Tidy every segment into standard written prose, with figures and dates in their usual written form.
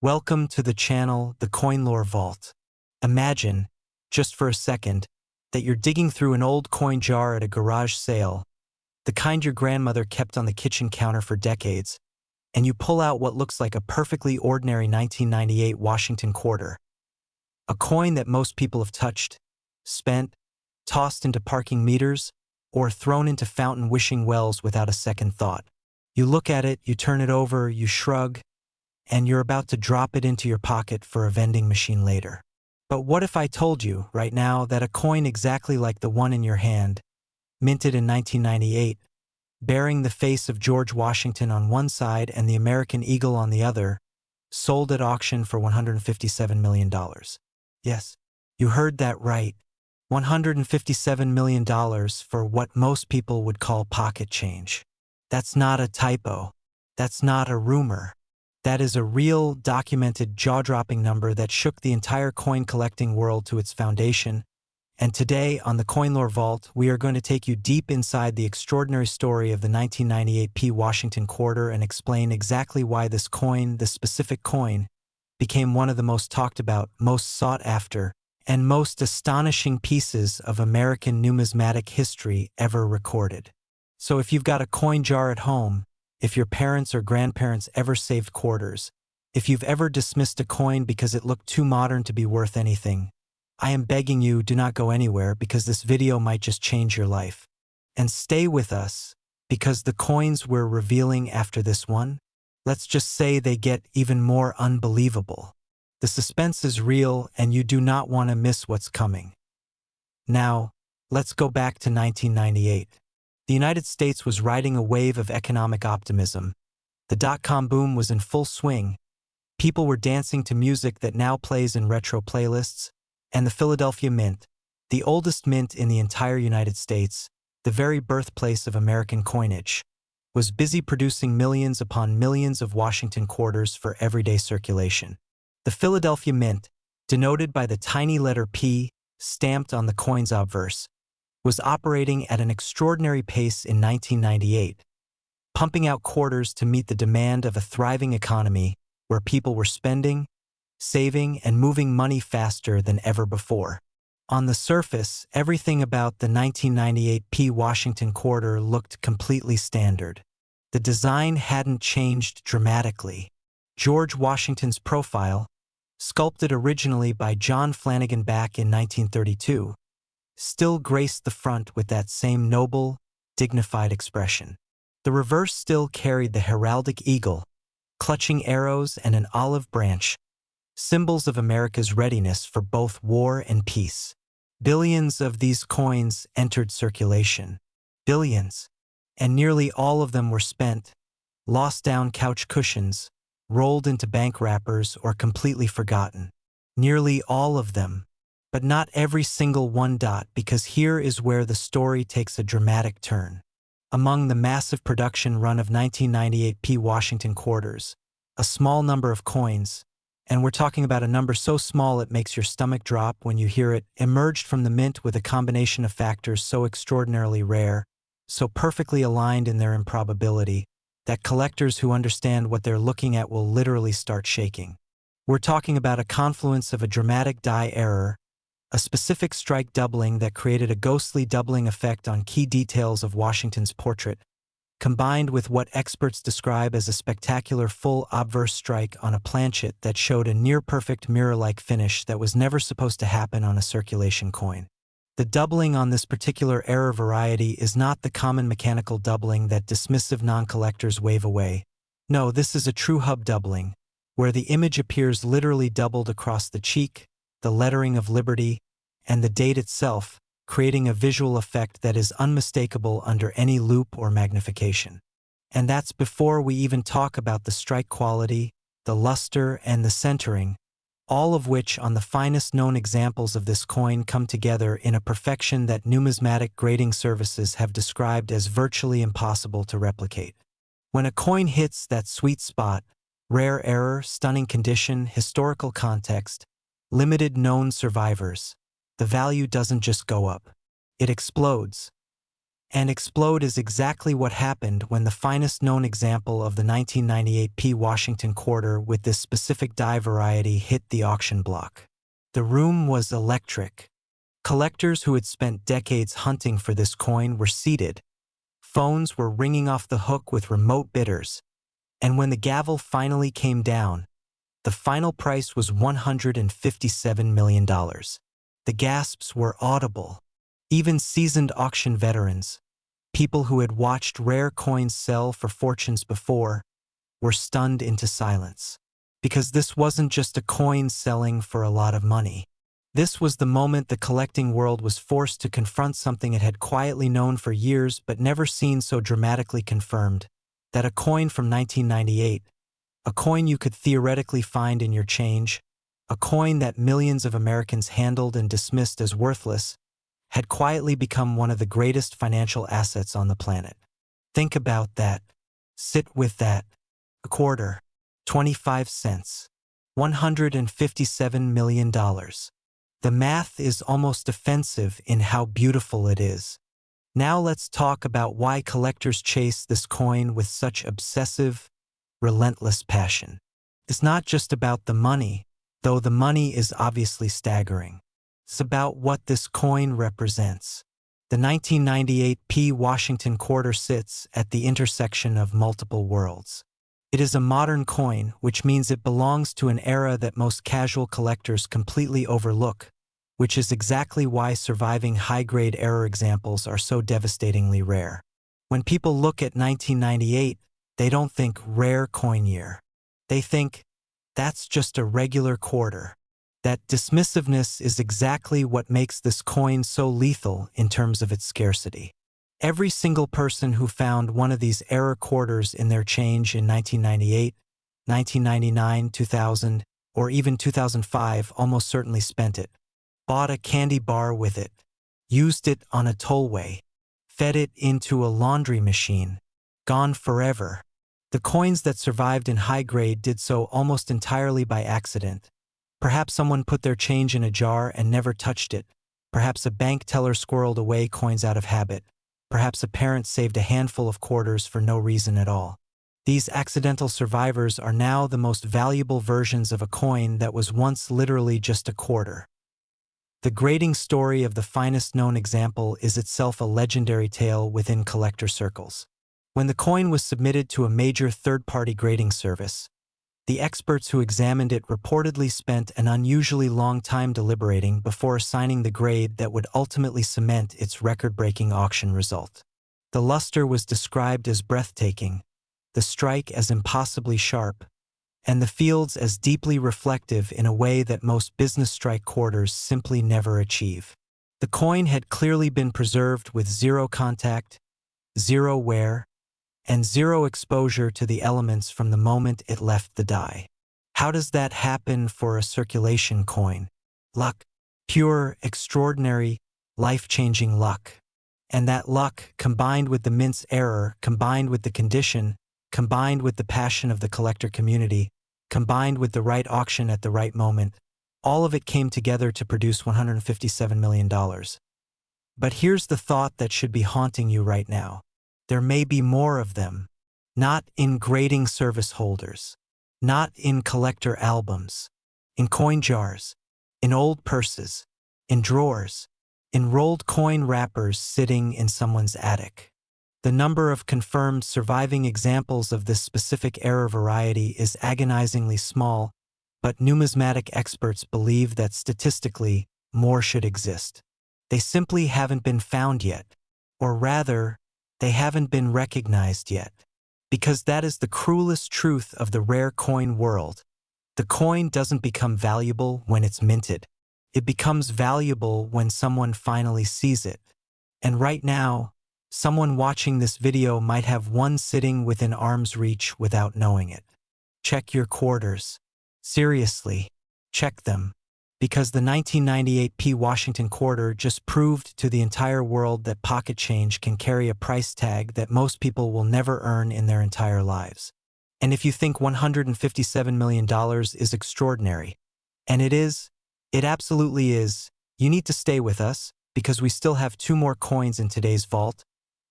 Welcome to the channel, The Coin Lore Vault. Imagine, just for a second, that you're digging through an old coin jar at a garage sale, the kind your grandmother kept on the kitchen counter for decades, and you pull out what looks like a perfectly ordinary 1998 Washington quarter. A coin that most people have touched, spent, tossed into parking meters, or thrown into fountain wishing wells without a second thought. You look at it, you turn it over, you shrug, and you're about to drop it into your pocket for a vending machine later. But what if I told you, right now, that a coin exactly like the one in your hand, minted in 1998, bearing the face of George Washington on one side and the American eagle on the other, sold at auction for $157 million. Yes, you heard that right. $157 million for what most people would call pocket change. That's not a typo. That's not a rumor. That is a real, documented, jaw-dropping number that shook the entire coin collecting world to its foundation. And today, on the Coin Lore Vault, we are going to take you deep inside the extraordinary story of the 1998 P. Washington quarter and explain exactly why this coin, this specific coin, became one of the most talked about, most sought after, and most astonishing pieces of American numismatic history ever recorded. So if you've got a coin jar at home, if your parents or grandparents ever saved quarters, if you've ever dismissed a coin because it looked too modern to be worth anything, I am begging you, do not go anywhere because this video might just change your life. And stay with us, because the coins we're revealing after this one, let's just say they get even more unbelievable. The suspense is real and you do not want to miss what's coming. Now, let's go back to 1998. The United States was riding a wave of economic optimism. The dot-com boom was in full swing. People were dancing to music that now plays in retro playlists, and the Philadelphia Mint, the oldest mint in the entire United States, the very birthplace of American coinage, was busy producing millions upon millions of Washington quarters for everyday circulation. The Philadelphia Mint, denoted by the tiny letter P stamped on the coin's obverse, was operating at an extraordinary pace in 1998, pumping out quarters to meet the demand of a thriving economy where people were spending, saving, and moving money faster than ever before. On the surface, everything about the 1998 P. Washington quarter looked completely standard. The design hadn't changed dramatically. George Washington's profile, sculpted originally by John Flanagan back in 1932, still graced the front with that same noble, dignified expression. The reverse still carried the heraldic eagle, clutching arrows and an olive branch, symbols of America's readiness for both war and peace. Billions of these coins entered circulation. Billions. And nearly all of them were spent, lost down couch cushions, rolled into bank wrappers, or completely forgotten. Nearly all of them. But not every single one. Because here is where the story takes a dramatic turn. Among the massive production run of 1998 P. Washington quarters, a small number of coins, and we're talking about a number so small it makes your stomach drop when you hear it, emerged from the mint with a combination of factors so extraordinarily rare, so perfectly aligned in their improbability, that collectors who understand what they're looking at will literally start shaking. We're talking about a confluence of a dramatic die error, a specific strike doubling that created a ghostly doubling effect on key details of Washington's portrait, combined with what experts describe as a spectacular full obverse strike on a planchet that showed a near-perfect mirror-like finish that was never supposed to happen on a circulation coin. The doubling on this particular error variety is not the common mechanical doubling that dismissive non-collectors wave away. No, this is a true hub doubling, where the image appears literally doubled across the cheek, the lettering of liberty, and the date itself, creating a visual effect that is unmistakable under any loupe or magnification. And that's before we even talk about the strike quality, the luster, and the centering, all of which on the finest known examples of this coin come together in a perfection that numismatic grading services have described as virtually impossible to replicate. When a coin hits that sweet spot, rare error, stunning condition, historical context, limited known survivors, the value doesn't just go up. It explodes. And explode is exactly what happened when the finest known example of the 1998 P. Washington quarter with this specific die variety hit the auction block. The room was electric. Collectors who had spent decades hunting for this coin were seated. Phones were ringing off the hook with remote bidders. And when the gavel finally came down, the final price was $157 million. The gasps were audible. Even seasoned auction veterans, people who had watched rare coins sell for fortunes before, were stunned into silence. Because this wasn't just a coin selling for a lot of money. This was the moment the collecting world was forced to confront something it had quietly known for years but never seen so dramatically confirmed, that a coin from 1998, a coin you could theoretically find in your change, a coin that millions of Americans handled and dismissed as worthless, had quietly become one of the greatest financial assets on the planet. Think about that. Sit with that. A quarter. 25 cents. $157 million. The math is almost offensive in how beautiful it is. Now let's talk about why collectors chase this coin with such obsessive, relentless passion. It's not just about the money, though the money is obviously staggering. It's about what this coin represents. The 1998 P. Washington quarter sits at the intersection of multiple worlds. It is a modern coin, which means it belongs to an era that most casual collectors completely overlook, which is exactly why surviving high-grade error examples are so devastatingly rare. When people look at 1998, they don't think rare coin year. They think, that's just a regular quarter. That dismissiveness is exactly what makes this coin so lethal in terms of its scarcity. Every single person who found one of these error quarters in their change in 1998, 1999, 2000, or even 2005 almost certainly spent it. Bought a candy bar with it, used it on a tollway, fed it into a laundry machine, gone forever. The coins that survived in high grade did so almost entirely by accident. Perhaps someone put their change in a jar and never touched it. Perhaps a bank teller squirreled away coins out of habit. Perhaps a parent saved a handful of quarters for no reason at all. These accidental survivors are now the most valuable versions of a coin that was once literally just a quarter. The grading story of the finest known example is itself a legendary tale within collector circles. When the coin was submitted to a major third-party grading service, the experts who examined it reportedly spent an unusually long time deliberating before assigning the grade that would ultimately cement its record-breaking auction result. The luster was described as breathtaking, the strike as impossibly sharp, and the fields as deeply reflective in a way that most business strike quarters simply never achieve. The coin had clearly been preserved with zero contact, zero wear, and zero exposure to the elements from the moment it left the die. How does that happen for a circulation coin? Luck. Pure, extraordinary, life-changing luck. And that luck, combined with the mint's error, combined with the condition, combined with the passion of the collector community, combined with the right auction at the right moment, all of it came together to produce $157 million. But here's the thought that should be haunting you right now. There may be more of them, not in grading service holders, not in collector albums, in coin jars, in old purses, in drawers, in rolled coin wrappers sitting in someone's attic. The number of confirmed surviving examples of this specific error variety is agonizingly small, but numismatic experts believe that statistically, more should exist. They simply haven't been found yet, or rather, they haven't been recognized yet. Because that is the cruelest truth of the rare coin world. The coin doesn't become valuable when it's minted. It becomes valuable when someone finally sees it. And right now, someone watching this video might have one sitting within arm's reach without knowing it. Check your quarters. Seriously, check them. Because the 1998 P. Washington quarter just proved to the entire world that pocket change can carry a price tag that most people will never earn in their entire lives. And if you think $157 million is extraordinary, and it is, it absolutely is, you need to stay with us, because we still have 2 more coins in today's vault,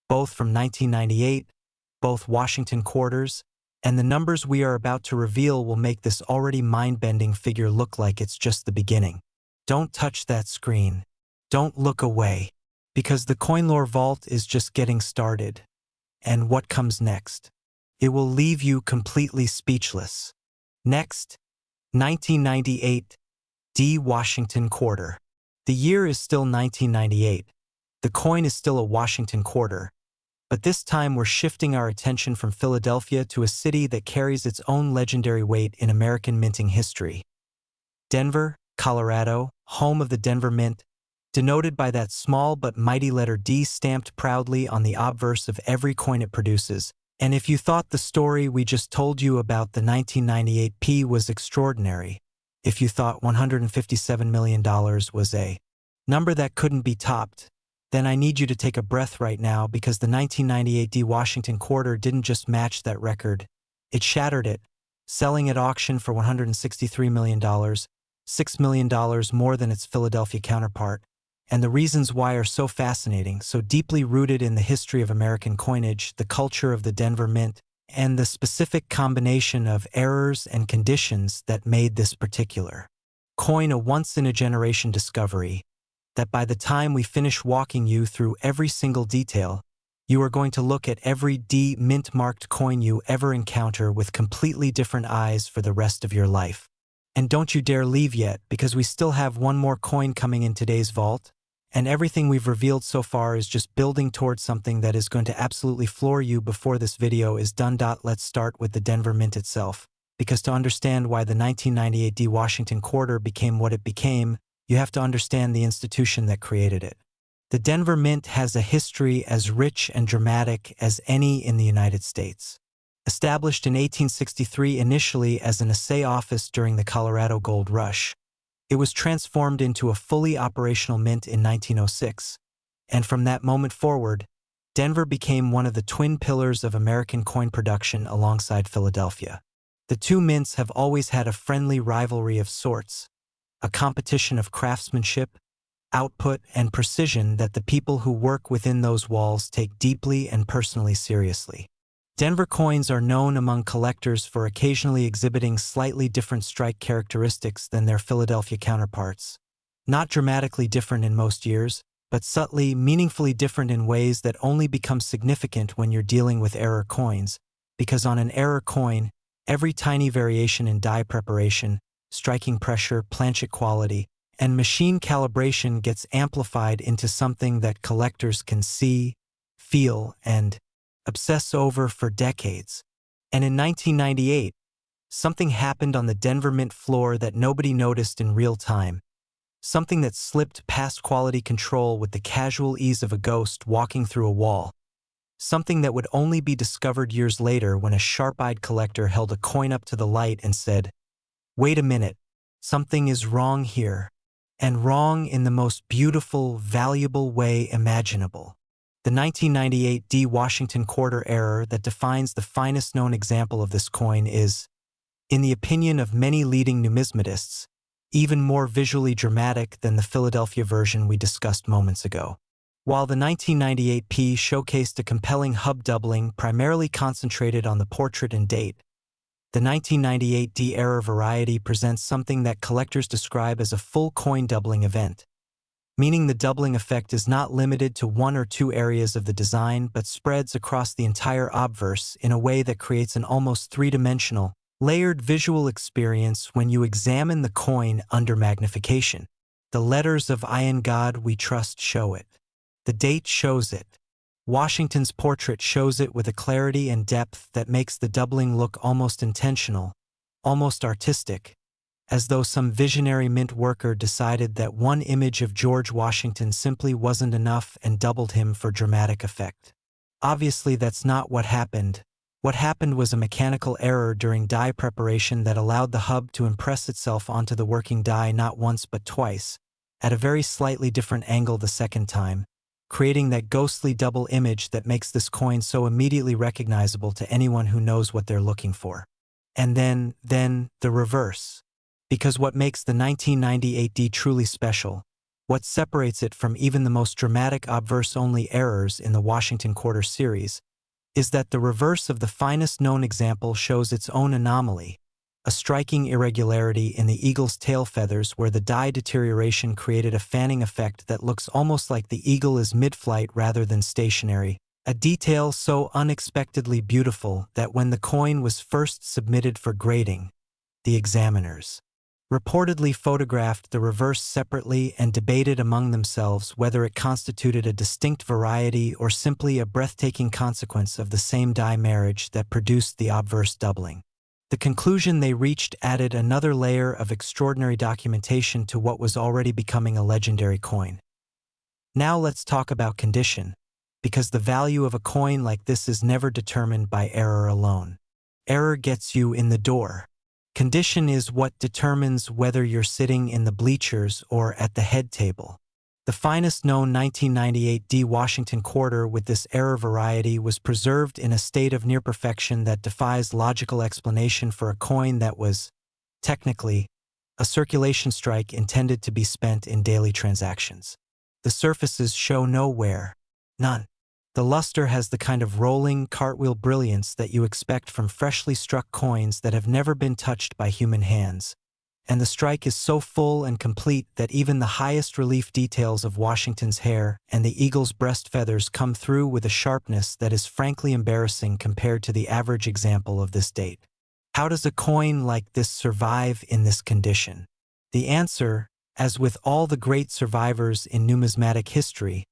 both from 1998, both Washington quarters, and the numbers we are about to reveal will make this already mind-bending figure look like it's just the beginning. Don't touch that screen. Don't look away, because the Coin Lore Vault is just getting started. And what comes next? It will leave you completely speechless. Next, 1998, D. Washington Quarter. The year is still 1998. The coin is still a Washington quarter. But this time we're shifting our attention from Philadelphia to a city that carries its own legendary weight in American minting history. Denver, Colorado, home of the Denver Mint, denoted by that small but mighty letter D stamped proudly on the obverse of every coin it produces. And if you thought the story we just told you about the 1998 P was extraordinary, if you thought $157 million was a number that couldn't be topped, then I need you to take a breath right now, because the 1998 D Washington quarter didn't just match that record, it shattered it, selling at auction for $163 million, $6 million more than its Philadelphia counterpart. And the reasons why are so fascinating, so deeply rooted in the history of American coinage, the culture of the Denver Mint, and the specific combination of errors and conditions that made this particular coin a once-in-a-generation discovery, that by the time we finish walking you through every single detail, you are going to look at every D mint-marked coin you ever encounter with completely different eyes for the rest of your life. And don't you dare leave yet, because we still have one more coin coming in today's vault, and everything we've revealed so far is just building towards something that is going to absolutely floor you before this video is done. Let's start with the Denver Mint itself, because to understand why the 1998 D Washington quarter became what it became, you have to understand the institution that created it. The Denver Mint has a history as rich and dramatic as any in the United States. Established in 1863 initially as an assay office during the Colorado Gold Rush, it was transformed into a fully operational mint in 1906, and from that moment forward, Denver became one of the twin pillars of American coin production alongside Philadelphia. The two mints have always had a friendly rivalry of sorts, a competition of craftsmanship, output, and precision that the people who work within those walls take deeply and personally seriously. Denver coins are known among collectors for occasionally exhibiting slightly different strike characteristics than their Philadelphia counterparts. Not dramatically different in most years, but subtly, meaningfully different in ways that only become significant when you're dealing with error coins, because on an error coin, every tiny variation in die preparation, striking pressure, planchet quality, and machine calibration gets amplified into something that collectors can see, feel, and obsess over for decades. And in 1998, something happened on the Denver Mint floor that nobody noticed in real time. Something that slipped past quality control with the casual ease of a ghost walking through a wall. Something that would only be discovered years later when a sharp-eyed collector held a coin up to the light and said, "Wait a minute, something is wrong here." And wrong in the most beautiful, valuable way imaginable. The 1998 D Washington quarter error that defines the finest known example of this coin is, in the opinion of many leading numismatists, even more visually dramatic than the Philadelphia version we discussed moments ago. While the 1998 P showcased a compelling hub doubling primarily concentrated on the portrait and date, the 1998 D error variety presents something that collectors describe as a full coin doubling event, meaning the doubling effect is not limited to one or two areas of the design but spreads across the entire obverse in a way that creates an almost three-dimensional, layered visual experience when you examine the coin under magnification. The letters of "In God We Trust" show it. The date shows it. Washington's portrait shows it with a clarity and depth that makes the doubling look almost intentional, almost artistic, as though some visionary mint worker decided that one image of George Washington simply wasn't enough and doubled him for dramatic effect. Obviously, that's not what happened. What happened was a mechanical error during die preparation that allowed the hub to impress itself onto the working die not once but twice, at a very slightly different angle the second time, creating that ghostly double image that makes this coin so immediately recognizable to anyone who knows what they're looking for. And then the reverse. Because what makes the 1998 D truly special What separates it from even the most dramatic obverse-only errors in the Washington Quarter series is that the reverse of the finest known example shows its own anomaly, a striking irregularity in the eagle's tail feathers where the dye deterioration created a fanning effect that looks almost like the eagle is mid-flight rather than stationary, a detail so unexpectedly beautiful that when the coin was first submitted for grading, the examiners reportedly photographed the reverse separately and debated among themselves whether it constituted a distinct variety or simply a breathtaking consequence of the same dye marriage that produced the obverse doubling. The conclusion they reached added another layer of extraordinary documentation to what was already becoming a legendary coin. Now let's talk about condition, because the value of a coin like this is never determined by error alone. Error gets you in the door. Condition is what determines whether you're sitting in the bleachers or at the head table. The finest known 1998 D Washington Quarter with this error variety was preserved in a state of near perfection that defies logical explanation for a coin that was, technically, a circulation strike intended to be spent in daily transactions. The surfaces show no wear. None. The luster has the kind of rolling, cartwheel brilliance that you expect from freshly struck coins that have never been touched by human hands. And the strike is so full and complete that even the highest relief details of Washington's hair and the eagle's breast feathers come through with a sharpness that is frankly embarrassing compared to the average example of this date. How does a coin like this survive in this condition? The answer, as with all the great survivors in numismatic history,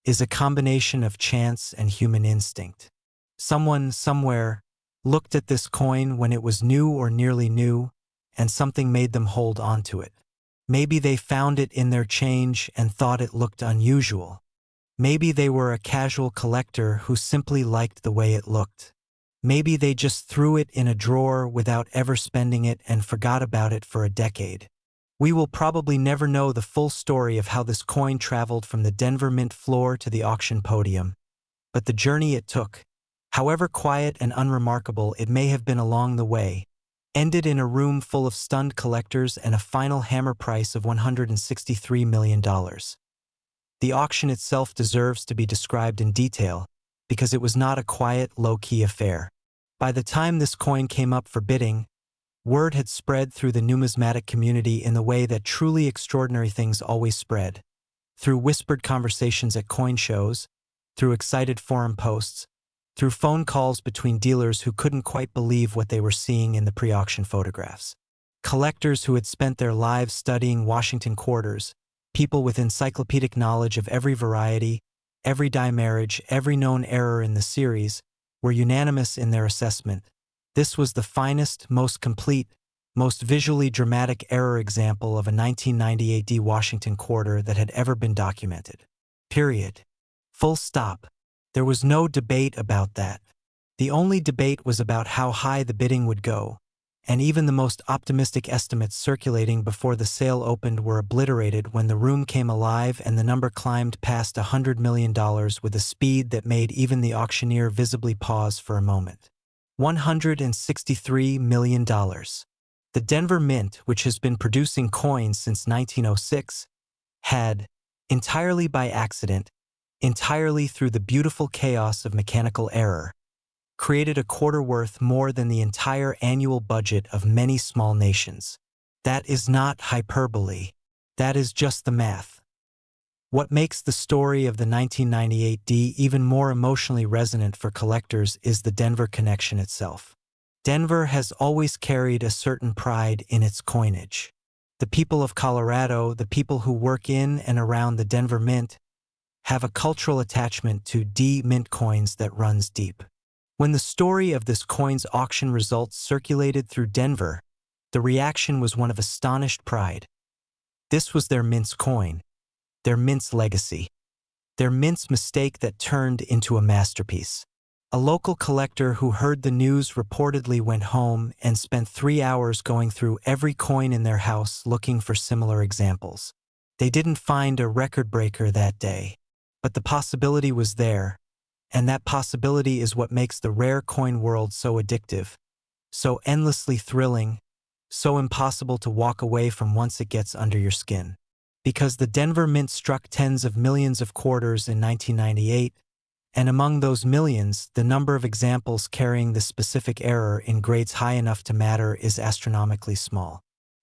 is a combination of chance and human instinct. Someone, somewhere, looked at this coin when it was new or nearly new, and something made them hold on to it. Maybe they found it in their change and thought it looked unusual. Maybe they were a casual collector who simply liked the way it looked. Maybe they just threw it in a drawer without ever spending it and forgot about it for a decade. We will probably never know the full story of how this coin traveled from the Denver Mint floor to the auction podium, but the journey it took, however quiet and unremarkable it may have been along the way, ended in a room full of stunned collectors and a final hammer price of $163 million. The auction itself deserves to be described in detail because it was not a quiet, low-key affair. By the time this coin came up for bidding, word had spread through the numismatic community in the way that truly extraordinary things always spread, through whispered conversations at coin shows, through excited forum posts, through phone calls between dealers who couldn't quite believe what they were seeing in the pre-auction photographs. Collectors who had spent their lives studying Washington Quarters, people with encyclopedic knowledge of every variety, every dye marriage, every known error in the series, were unanimous in their assessment. This was the finest, most complete, most visually dramatic error example of a 1998 D Washington Quarter that had ever been documented. Period. Full stop. There was no debate about that. The only debate was about how high the bidding would go, and even the most optimistic estimates circulating before the sale opened were obliterated when the room came alive and the number climbed past $100 million with a speed that made even the auctioneer visibly pause for a moment. $163 million. The Denver Mint, which has been producing coins since 1906, had, entirely by accident, entirely through the beautiful chaos of mechanical error, created a quarter worth more than the entire annual budget of many small nations. That is not hyperbole. That is just the math. What makes the story of the 1998 D even more emotionally resonant for collectors is the Denver connection itself. Denver has always carried a certain pride in its coinage. The people of Colorado, the people who work in and around the Denver Mint, have a cultural attachment to D Mint coins that runs deep. When the story of this coin's auction results circulated through Denver, the reaction was one of astonished pride. This was their mint's coin, their mint's legacy, their mint's mistake that turned into a masterpiece. A local collector who heard the news reportedly went home and spent 3 hours going through every coin in their house looking for similar examples. They didn't find a record breaker that day, but the possibility was there, and that possibility is what makes the rare coin world so addictive, so endlessly thrilling, so impossible to walk away from once it gets under your skin. Because the Denver Mint struck tens of millions of quarters in 1998, and among those millions, the number of examples carrying this specific error in grades high enough to matter is astronomically small.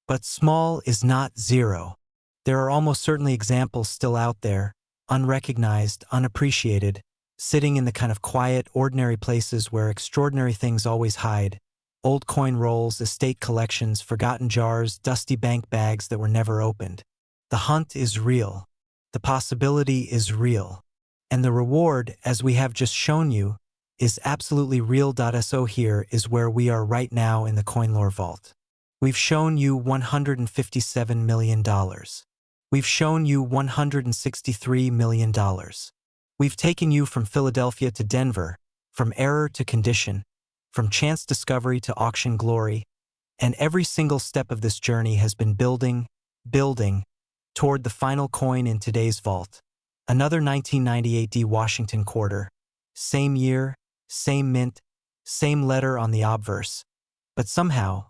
But small is not zero. There are almost certainly examples still out there, unrecognized, unappreciated, sitting in the kind of quiet, ordinary places where extraordinary things always hide. Old coin rolls, estate collections, forgotten jars, dusty bank bags that were never opened. The hunt is real. The possibility is real. And the reward, as we have just shown you, is absolutely real. So here is where we are right now in the CoinLore vault. We've shown you $157 million. We've shown you $163 million. We've taken you from Philadelphia to Denver, from error to condition, from chance discovery to auction glory, and every single step of this journey has been building toward the final coin in today's vault. Another 1998 D Washington quarter. Same year, same mint, same letter on the obverse. But somehow,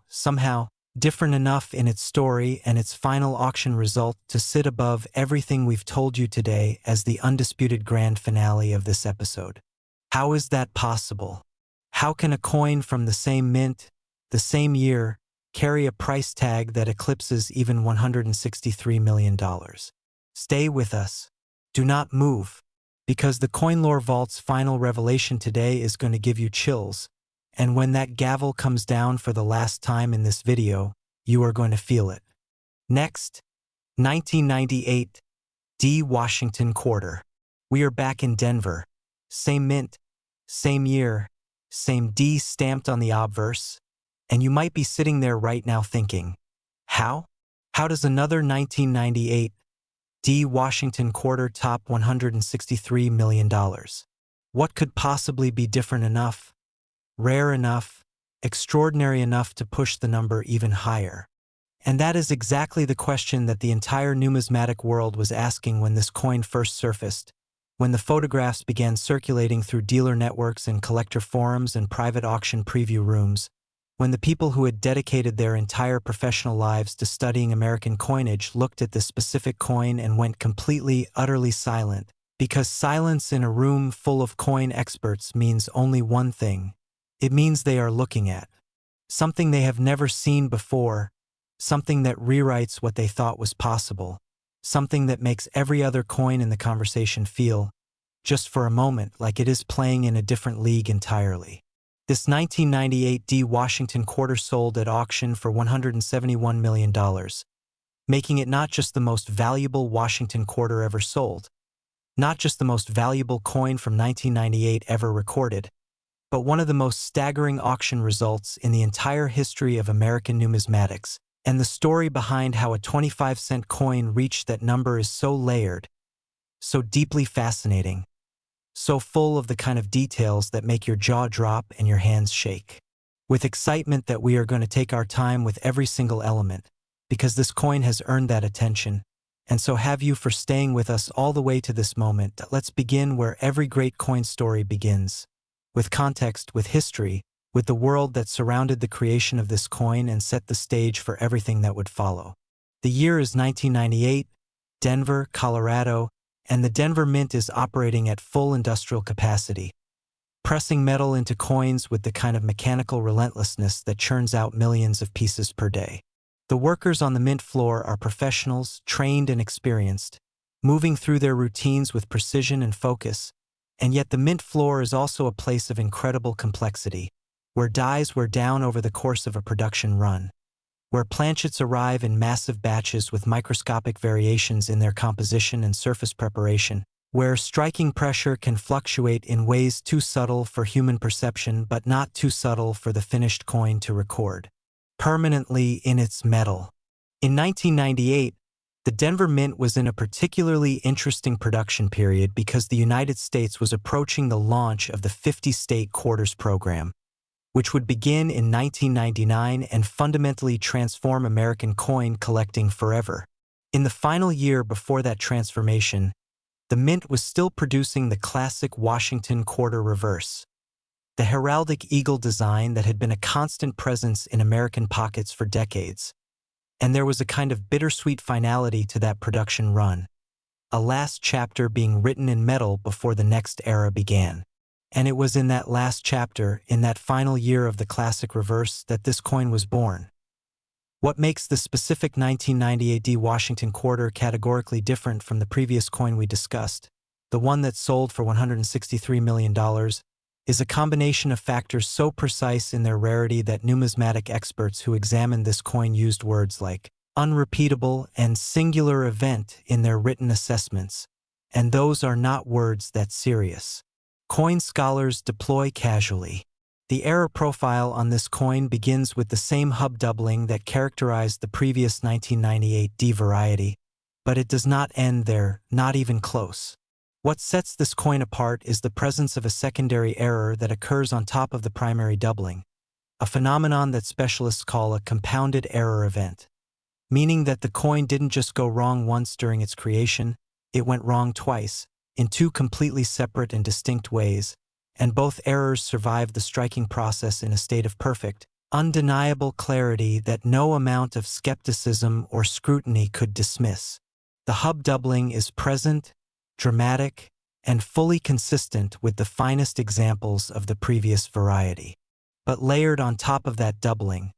different enough in its story and its final auction result to sit above everything we've told you today as the undisputed grand finale of this episode. How is that possible? How can a coin from the same mint, the same year, carry a price tag that eclipses even $163 million? Stay with us. Do not move, because the CoinLore Vault's final revelation today is going to give you chills, and when that gavel comes down for the last time in this video, you are going to feel it. Next, 1998, D Washington quarter. We are back in Denver. Same mint, same year, same D stamped on the obverse, and you might be sitting there right now thinking, how? How does another 1998 D Washington quarter top $163 million? What could possibly be different enough, rare enough, extraordinary enough to push the number even higher? And that is exactly the question that the entire numismatic world was asking when this coin first surfaced, when the photographs began circulating through dealer networks and collector forums and private auction preview rooms, when the people who had dedicated their entire professional lives to studying American coinage looked at this specific coin and went completely, utterly silent, because silence in a room full of coin experts means only one thing. It means they are looking at something they have never seen before, something that rewrites what they thought was possible, something that makes every other coin in the conversation feel, just for a moment, like it is playing in a different league entirely. This 1998 D Washington quarter sold at auction for $171 million, making it not just the most valuable Washington quarter ever sold, not just the most valuable coin from 1998 ever recorded, but one of the most staggering auction results in the entire history of American numismatics. And the story behind how a 25-cent coin reached that number is so layered, so deeply fascinating, so full of the kind of details that make your jaw drop and your hands shake. With excitement that we are going to take our time with every single element, because this coin has earned that attention, and so have you for staying with us all the way to this moment. Let's begin where every great coin story begins, with context, with history, with the world that surrounded the creation of this coin and set the stage for everything that would follow. The year is 1998, Denver, Colorado, and the Denver Mint is operating at full industrial capacity, pressing metal into coins with the kind of mechanical relentlessness that churns out millions of pieces per day. The workers on the mint floor are professionals, trained and experienced, moving through their routines with precision and focus, and yet the mint floor is also a place of incredible complexity, where dies wear down over the course of a production run, where planchets arrive in massive batches with microscopic variations in their composition and surface preparation, where striking pressure can fluctuate in ways too subtle for human perception but not too subtle for the finished coin to record, permanently in its metal. In 1998, the Denver Mint was in a particularly interesting production period because the United States was approaching the launch of the 50-state quarters program, which would begin in 1999 and fundamentally transform American coin collecting forever. In the final year before that transformation, the Mint was still producing the classic Washington quarter reverse, the heraldic eagle design that had been a constant presence in American pockets for decades. And there was a kind of bittersweet finality to that production run, a last chapter being written in metal before the next era began. And it was in that last chapter, in that final year of the classic reverse, that this coin was born. What makes the specific 1990 AD Washington quarter categorically different from the previous coin we discussed, the one that sold for $163 million, is a combination of factors so precise in their rarity that numismatic experts who examined this coin used words like unrepeatable and singular event in their written assessments, and those are not words that serious. Coin scholars deploy casually. The error profile on this coin begins with the same hub doubling that characterized the previous 1998 D variety, but it does not end there, not even close. What sets this coin apart is the presence of a secondary error that occurs on top of the primary doubling, a phenomenon that specialists call a compounded error event, meaning that the coin didn't just go wrong once during its creation, it went wrong twice, in two completely separate and distinct ways, and both errors survived the striking process in a state of perfect, undeniable clarity that no amount of skepticism or scrutiny could dismiss. The hub doubling is present, dramatic, and fully consistent with the finest examples of the previous variety. But layered on top of that doubling,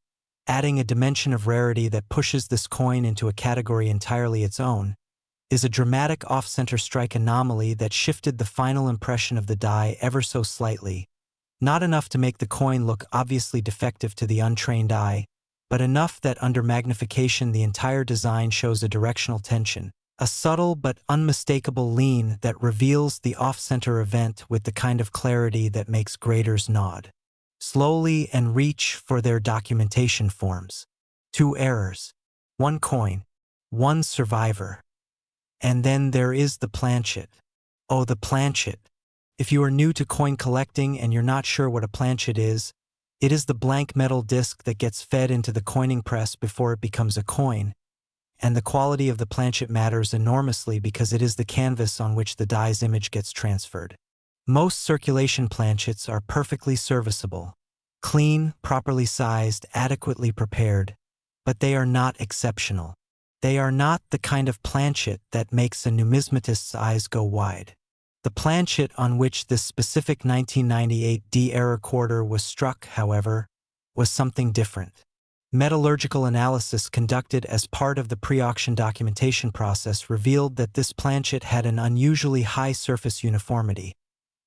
adding a dimension of rarity that pushes this coin into a category entirely its own, is a dramatic off-center strike anomaly that shifted the final impression of the die ever so slightly, not enough to make the coin look obviously defective to the untrained eye, but enough that under magnification the entire design shows a directional tension, a subtle but unmistakable lean that reveals the off-center event with the kind of clarity that makes graders nod slowly and reach for their documentation forms. 2 errors, 1 coin, 1 survivor. And then there is the planchet. Oh, the planchet. If you are new to coin collecting and you're not sure what a planchet is, it is the blank metal disc that gets fed into the coining press before it becomes a coin. And the quality of the planchet matters enormously because it is the canvas on which the die's image gets transferred. Most circulation planchets are perfectly serviceable, clean, properly sized, adequately prepared, but they are not exceptional. They are not the kind of planchet that makes a numismatist's eyes go wide. The planchet on which this specific 1998 D error quarter was struck, however, was something different. Metallurgical analysis conducted as part of the pre-auction documentation process revealed that this planchet had an unusually high surface uniformity,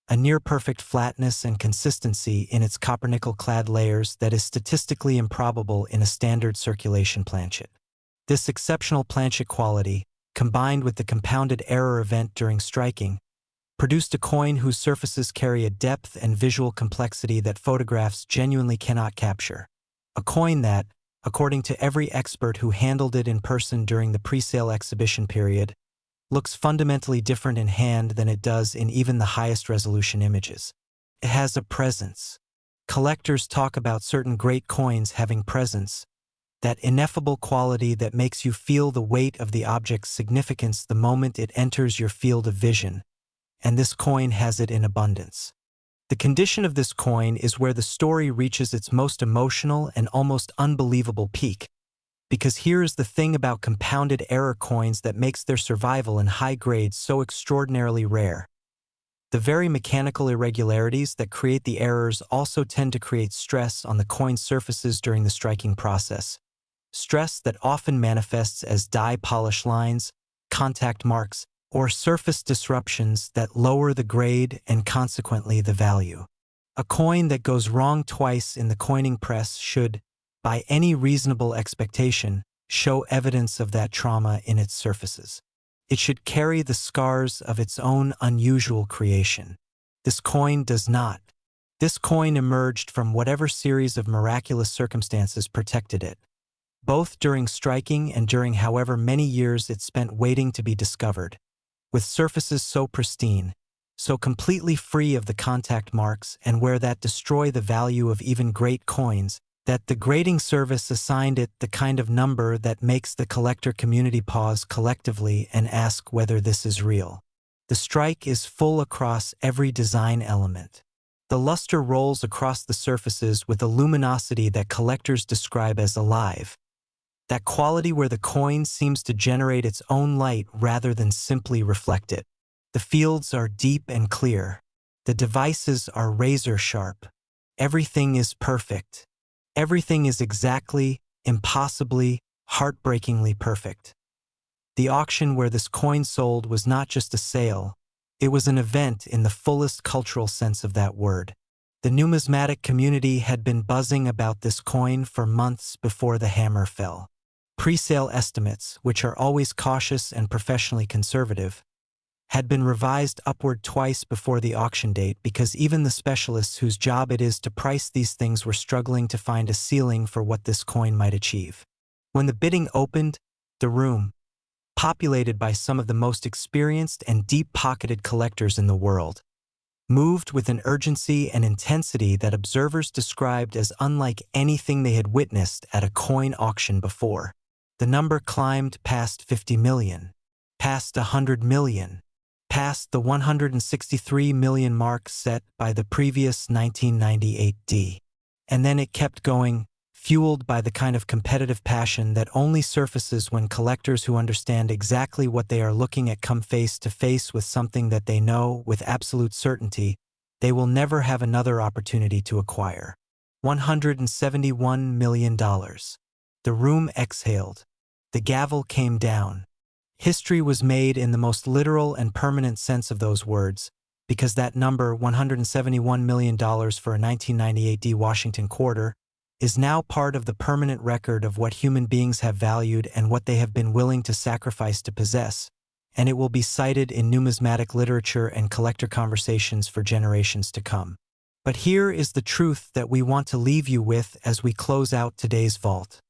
a near-perfect flatness and consistency in its copper-nickel-clad layers that is statistically improbable in a standard circulation planchet. This exceptional planchet quality, combined with the compounded error event during striking, produced a coin whose surfaces carry a depth and visual complexity that photographs genuinely cannot capture. A coin that, according to every expert who handled it in person during the pre-sale exhibition period, looks fundamentally different in hand than it does in even the highest resolution images. It has a presence. Collectors talk about certain great coins having presence, that ineffable quality that makes you feel the weight of the object's significance the moment it enters your field of vision, and this coin has it in abundance. The condition of this coin is where the story reaches its most emotional and almost unbelievable peak, because here is the thing about compounded error coins that makes their survival in high grades so extraordinarily rare. The very mechanical irregularities that create the errors also tend to create stress on the coin's surfaces during the striking process. Stress that often manifests as die polish lines, contact marks, or surface disruptions that lower the grade and consequently the value. A coin that goes wrong twice in the coining press should, by any reasonable expectation, show evidence of that trauma in its surfaces. It should carry the scars of its own unusual creation. This coin does not. This coin emerged from whatever series of miraculous circumstances protected it, both during striking and during however many years it spent waiting to be discovered, with surfaces so pristine, so completely free of the contact marks and where that destroy the value of even great coins, that the grading service assigned it the kind of number that makes the collector community pause collectively and ask whether this is real. The strike is full across every design element. The luster rolls across the surfaces with a luminosity that collectors describe as alive, That quality where the coin seems to generate its own light rather than simply reflect it. The fields are deep and clear. The devices are razor sharp. Everything is perfect. Everything is exactly, impossibly, heartbreakingly perfect. The auction where this coin sold was not just a sale, it was an event in the fullest cultural sense of that word. The numismatic community had been buzzing about this coin for months before the hammer fell. Pre-sale estimates, which are always cautious and professionally conservative, had been revised upward twice before the auction date because even the specialists whose job it is to price these things were struggling to find a ceiling for what this coin might achieve. When the bidding opened, the room, populated by some of the most experienced and deep-pocketed collectors in the world, moved with an urgency and intensity that observers described as unlike anything they had witnessed at a coin auction before. The number climbed past 50 million, past 100 million, past the 163 million mark set by the previous 1998 D. And then it kept going, fueled by the kind of competitive passion that only surfaces when collectors who understand exactly what they are looking at come face to face with something that they know with absolute certainty they will never have another opportunity to acquire. $171 million. The room exhaled. The gavel came down. History was made in the most literal and permanent sense of those words, because that number, $171 million for a 1998 D Washington quarter, is now part of the permanent record of what human beings have valued and what they have been willing to sacrifice to possess, and it will be cited in numismatic literature and collector conversations for generations to come. But here is the truth that we want to leave you with as we close out today's vault.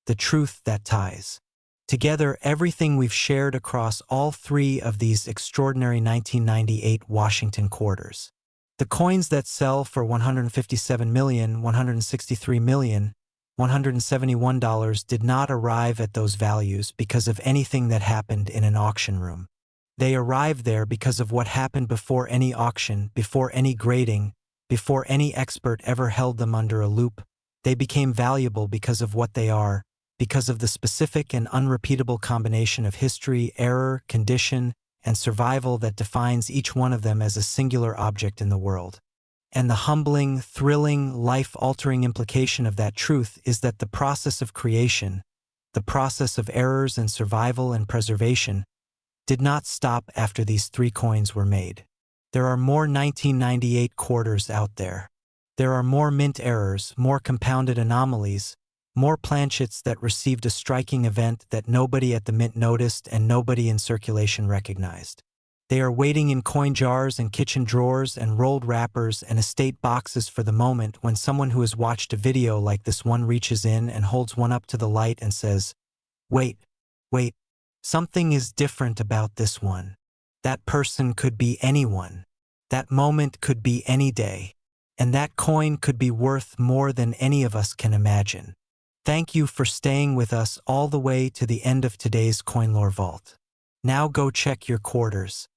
The truth that ties together everything we've shared across all three of these extraordinary 1998 Washington quarters. The coins that sell for $157 million, $163 million, $171 did not arrive at those values because of anything that happened in an auction room. They arrived there because of what happened before any auction, before any grading, before any expert ever held them under a loop. They became valuable because of what they are, because of the specific and unrepeatable combination of history, error, condition, and survival that defines each one of them as a singular object in the world. And the humbling, thrilling, life-altering implication of that truth is that the process of creation, the process of errors and survival and preservation, did not stop after these three coins were made. There are more 1998 quarters out there. There are more mint errors, more compounded anomalies, more planchets that received a striking event that nobody at the mint noticed and nobody in circulation recognized. They are waiting in coin jars and kitchen drawers and rolled wrappers and estate boxes for the moment when someone who has watched a video like this one reaches in and holds one up to the light and says, "Wait, wait, something is different about this one." That person could be anyone. That moment could be any day. And that coin could be worth more than any of us can imagine. Thank you for staying with us all the way to the end of today's Coin Lore Vault. Now go check your quarters.